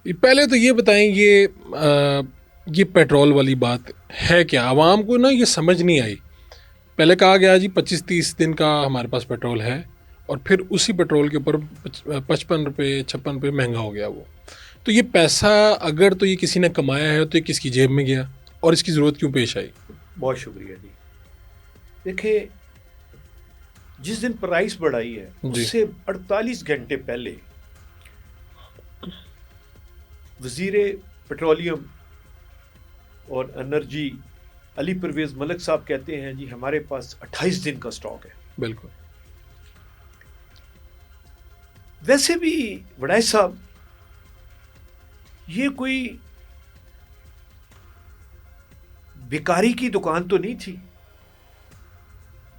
पहले तो ये बताएं, ये पेट्रोल वाली बात है क्या? आवाम को ना ये समझ नहीं आई। पहले कहा गया जी 25-30 दिन का हमारे पास पेट्रोल है, और फिर उसी पेट्रोल के ऊपर 55 रुपये 56 रुपये महंगा हो गया वो। तो ये पैसा अगर तो ये किसी ने कमाया है तो ये किसकी जेब में गया, और इसकी ज़रूरत क्यों पेश आई? बहुत शुक्रिया जी। देखिए, जिस दिन प्राइस बढ़ाई है उससे 48 घंटे पहले वजीरे पेट्रोलियम और एनर्जी अली परवेज मलिक साहब कहते हैं जी हमारे पास 28 दिन का स्टॉक है। बिल्कुल। वैसे भी वड़ाई साहब, ये कोई बेकारी की दुकान तो नहीं थी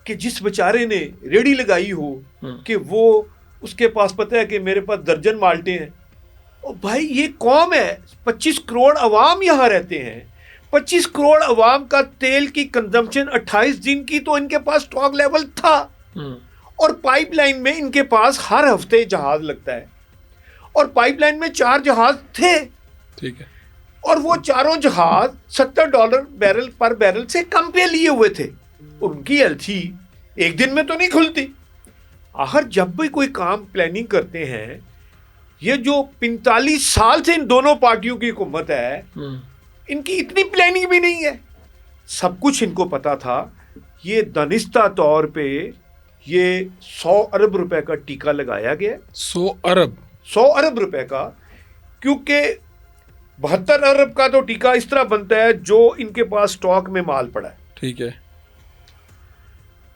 कि जिस बेचारे ने रेडी लगाई हो कि वो उसके पास पता है कि मेरे पास दर्जन माल्टे हैं। और भाई ये कौम है, 25 करोड़ अवाम यहाँ रहते हैं, 25 करोड़ अवाम का तेल की कंजम्पशन 28 दिन की तो इनके पास स्टॉक लेवल था। और पाइपलाइन में इनके पास हर हफ्ते जहाज लगता है, और पाइपलाइन में 4 जहाज थे। ठीक है। और वो चारों जहाज $70 बैरल पर बैरल से कम पे लिए हुए थे। उनकी एलसी एक दिन में तो नहीं खुलती। आखिर जब भी कोई काम प्लानिंग करते हैं, ये जो 45 साल से इन दोनों पार्टियों की हुकूमत है, इनकी इतनी प्लानिंग भी नहीं है। सब कुछ इनको पता था। ये दानिस्ता तौर पे ये 100 अरब रुपए का टीका लगाया गया। 100 अरब रुपए का, क्योंकि 72 अरब का तो टीका इस तरह बनता है जो इनके पास स्टॉक में माल पड़ा है। ठीक है।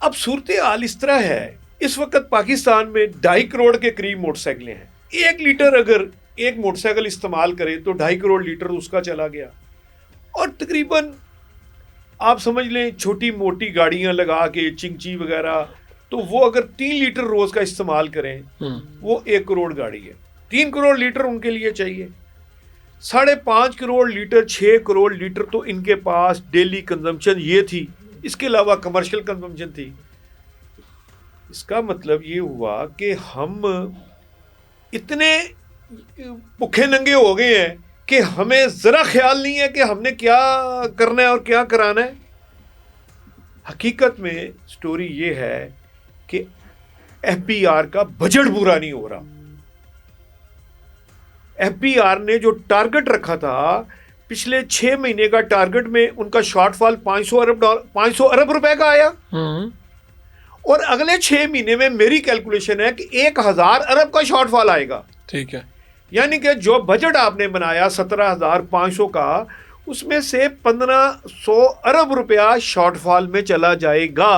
अब सूरत हाल इस तरह है, इस वक्त पाकिस्तान में 2.5 करोड़ के करीब मोटरसाइकिलें हैं। 1 लीटर अगर एक मोटरसाइकिल इस्तेमाल करे तो 2.5 करोड़ लीटर उसका चला गया। और तकरीबन आप समझ लें छोटी मोटी गाड़ियां लगा के चिंची वगैरह, तो वो अगर 3 लीटर रोज का इस्तेमाल करें वो 1 करोड़ गाड़ी है। 3 करोड़ लीटर उनके लिए चाहिए। 5.5 करोड़ लीटर 6 करोड़ लीटर तो इनके पास डेली कंजम्पशन ये थी। इसके अलावा कमर्शियल कंजम्पशन थी। इसका मतलब ये हुआ कि हम इतने भूखे नंगे हो गए हैं कि हमें जरा ख्याल नहीं है कि हमने क्या करना है और क्या कराना है। हकीकत में स्टोरी ये है कि एफबीआर का बजट पूरा नहीं हो रहा। एफबीआर ने जो टारगेट रखा था, पिछले 6 महीने का टारगेट में उनका शॉर्टफॉल 500 अरब रुपए का आया। और अगले 6 महीने में मेरी कैलकुलेशन है कि 1000 अरब का शॉर्टफॉल आएगा। ठीक है। यानी कि जो बजट आपने बनाया 17,500 का, उसमें से 1500 अरब रुपया शॉर्टफॉल में चला जाएगा।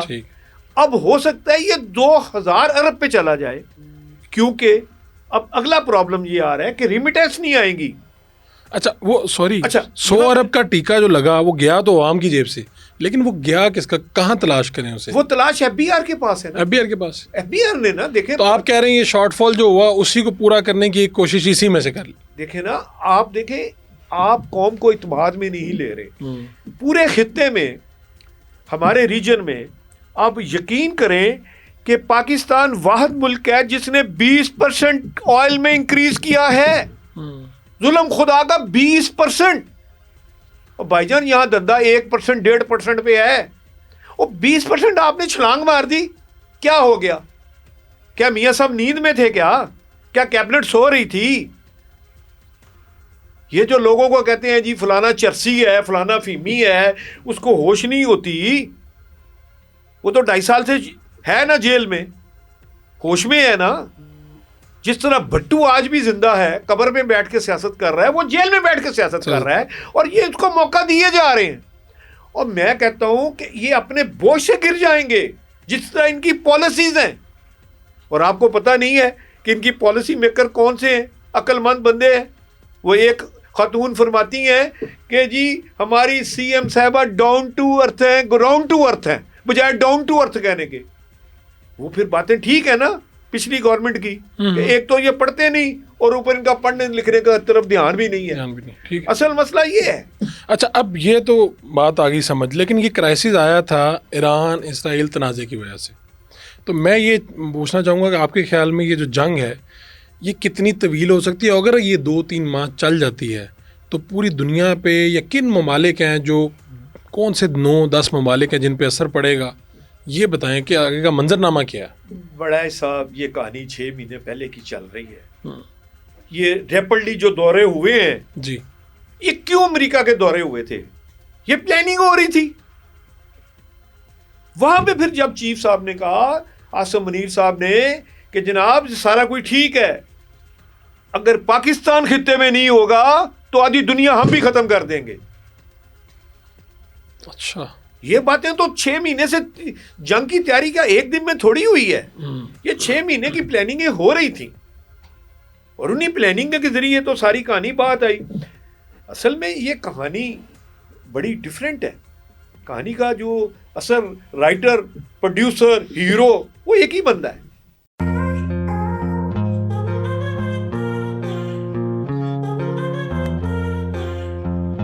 अब हो सकता है ये 2000 अरब पे चला जाए, क्योंकि अब अगला प्रॉब्लम ये आ रहा है कि रिमिटेंस नहीं आएंगी। अच्छा, वो सॉरी, 100 अरब का टीका जो लगा वो गया तो आवाम की जेब से, लेकिन वो गया किसका, कहाँ तलाश करें उसे? वो तलाश एफबीआर के पास है ना। एफबीआर के पास। एफबीआर ने ना, देखें तो आप कह रहे हैं ये शॉर्टफॉल जो हुआ उसी को पूरा करने की एक कोशिश इसी में से कर ली। देखें ना, आप देखें, आप कौम को इत्मीनान में नहीं ले रहे। पूरे खित्ते में, हमारे रीजन में, आप यकीन करें कि पाकिस्तान वाहिद मुल्क है जिसने 20% ऑयल में इंक्रीज किया है। जुल्म खुदा का 20%। और भाईजान यहाँ धंधा 1% 1.5% पे है, और 20% आपने छलांग मार दी। क्या हो गया? क्या मियाँ साहब नींद में थे? क्या कैबिनेट सो रही थी? ये जो लोगों को कहते हैं जी फलाना चरसी है, फलाना फीमी है, उसको होश नहीं होती, वो तो 2.5 साल से है ना जेल में, होश में है ना। जिस तरह भट्टू आज भी जिंदा है, कब्र में बैठ के सियासत कर रहा है, वो जेल में बैठ के सियासत कर रहा है, और ये उसको मौका दिए जा रहे हैं। और मैं कहता हूं कि ये अपने बोझ से गिर जाएंगे जिस तरह इनकी पॉलिसीज हैं। और आपको पता नहीं है कि इनकी पॉलिसी मेकर कौन से हैं, अक्लमंद बंदे हैं। वो एक खातून फरमाती हैं कि जी हमारी सीएम साहबा डाउन टू अर्थ हैं, ग्राउंड टू अर्थ हैं, बजाय डाउन टू अर्थ कहने के। वो फिर बातें ठीक है ना पिछली गवर्नमेंट की, एक तो ये पढ़ते नहीं और ऊपर इनका पढ़ने लिखने का तरफ ध्यान भी नहीं है। ठीक। असल मसला ये है। अच्छा, अब ये तो बात आ गई समझ, लेकिन ये क्राइसिस आया था ईरान इसराइल तनाज़े की वजह से। तो मैं ये पूछना चाहूँगा कि आपके ख्याल में ये जो जंग है, ये कितनी तवील हो सकती है? अगर ये 2-3 माह चल जाती है तो पूरी दुनिया पे या किन ममालिक हैं जो, कौन से 9-10 ममालिक हैं जिन पे असर पड़ेगा, ये बताएं कि आगे का मंजरनामा क्या है? बड़ा साहब, ये कहानी 6 महीने पहले की चल रही है। ये रैपिडली जो दौरे हुए हैं जी, ये क्यों अमेरिका के दौरे हुए थे? ये प्लानिंग हो रही थी। वहां पे फिर जब चीफ साहब ने कहा, आसिम मुनीर साहब ने, कि जनाब सारा कुछ ठीक है, अगर पाकिस्तान खित्ते में नहीं होगा तो आधी दुनिया हम भी खत्म कर देंगे। अच्छा, ये बातें तो 6 महीने से, जंग की तैयारी क्या एक दिन में थोड़ी हुई है। ये 6 महीने की प्लानिंगें हो रही थी और उन्हीं प्लानिंग के जरिए तो सारी कहानी बात आई। असल में ये कहानी बड़ी डिफरेंट है। कहानी का जो असल राइटर, प्रोड्यूसर, हीरो वो एक ही बंदा है।